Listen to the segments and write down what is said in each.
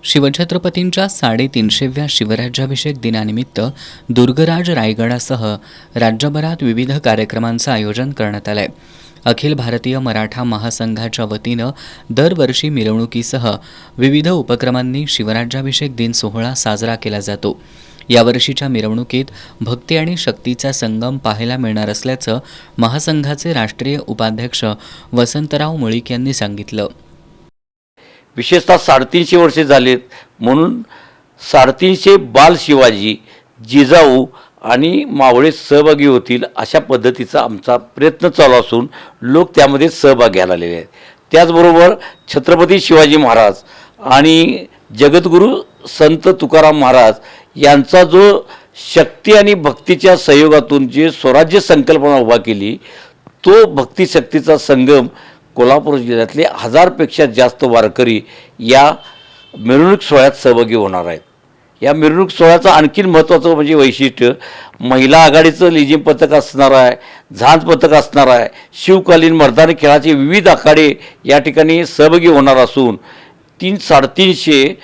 शिवछत्रपतींच्या 350व्या शिवराज्याभिषेक दिनानिमित्त दुर्गराज रायगडासह राज्यभरात विविध कार्यक्रमांचं आयोजन करण्यात आलंय। अखिल भारतीय मराठा महासंघाच्या वतीनं दरवर्षी मिरवणुकीसह विविध उपक्रमांनी शिवराज्याभिषेक दिन सोहळा साजरा केला जातो। यावर्षीच्या मिरवणुकीत भक्ती आणि शक्तीचा संगम पाहायला मिळणार असल्याचं महासंघाचे राष्ट्रीय उपाध्यक्ष वसंतराव मुळीक यांनी सांगितलं। विशेषतः 350 वर्षे झालेत म्हणून 350 बाल शिवाजी, जिजाऊ आणि मावळे सहभागी होतील अशा पद्धतीचा आमचा प्रयत्न चालू असून लोक त्यामध्ये सहभाग घ्यायला आलेले आहेत। त्याचबरोबर छत्रपती शिवाजी महाराज आणि जगद्गुरू संत तुकाराम महाराज यांचा जो शक्ती आणि भक्तीच्या सहयोगातून जे स्वराज्य संकल्पना उभा केली, तो भक्तिशक्तीचा संगम कोल्हापूर जिल्ह्यातले 1000पेक्षा जास्त वारकरी या मिरवणूक सोहळ्यात सहभागी होणार आहेत। या मिरवणूक सोहळ्याचं आणखीन महत्त्वाचं म्हणजे वैशिष्ट्य महिला आघाडीचं लेझिम पथक असणार आहे, झांज पथक असणार आहे, शिवकालीन मर्दानी खेळाचे विविध आखाडे या ठिकाणी सहभागी होणार असून 350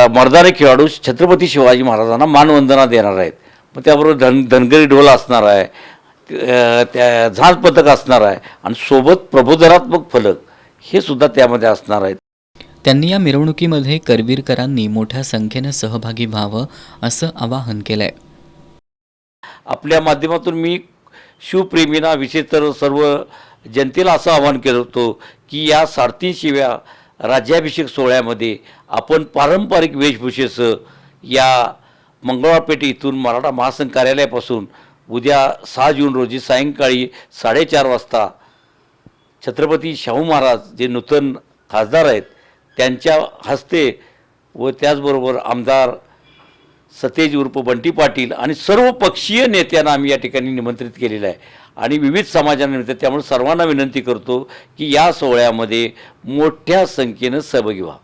मर्दानी खेळाडू छत्रपती शिवाजी महाराजांना मानवंदना देणार आहेत। मग त्याबरोबर धनगरी ढोल असणार आहे, त्या झांज पथक असणार आहे आणि सोबत प्रबोधनात्मक फलक हे सुद्धा त्यामध्ये असणार आहेत। त्यांनी या मिरवणुकीमध्ये करवीरकरांनी मोठ्या संख्येने सहभागी व्हावं असं आवाहन केलंय। आपल्या माध्यमातून मी शिवप्रेमींना विशेषतः सर्व जनतेला असं आवाहन केलं होतं की या 350व्या राज्याभिषेक सोहळ्यामध्ये आपण पारंपरिक वेशभूषेसह या मंगळवार पेठ इथून मराठा महासंघ कार्यालयापासून उद्या 6 जून रोजी सायंकाळी 4:30 वाजता छत्रपती शाहू महाराज जे नूतन खासदार आहेत त्यांच्या हस्ते व त्याचबरोबर आमदार सतेज उर्फ बंटी पाटील आणि सर्व पक्षीय नेत्यांना आम्ही या ठिकाणी निमंत्रित केलेलं आहे आणि विविध समाजानिमित्त। त्यामुळे सर्वांना विनंती करतो की या सोहळ्यामध्ये मोठ्या संख्येनं सहभागी व्हा।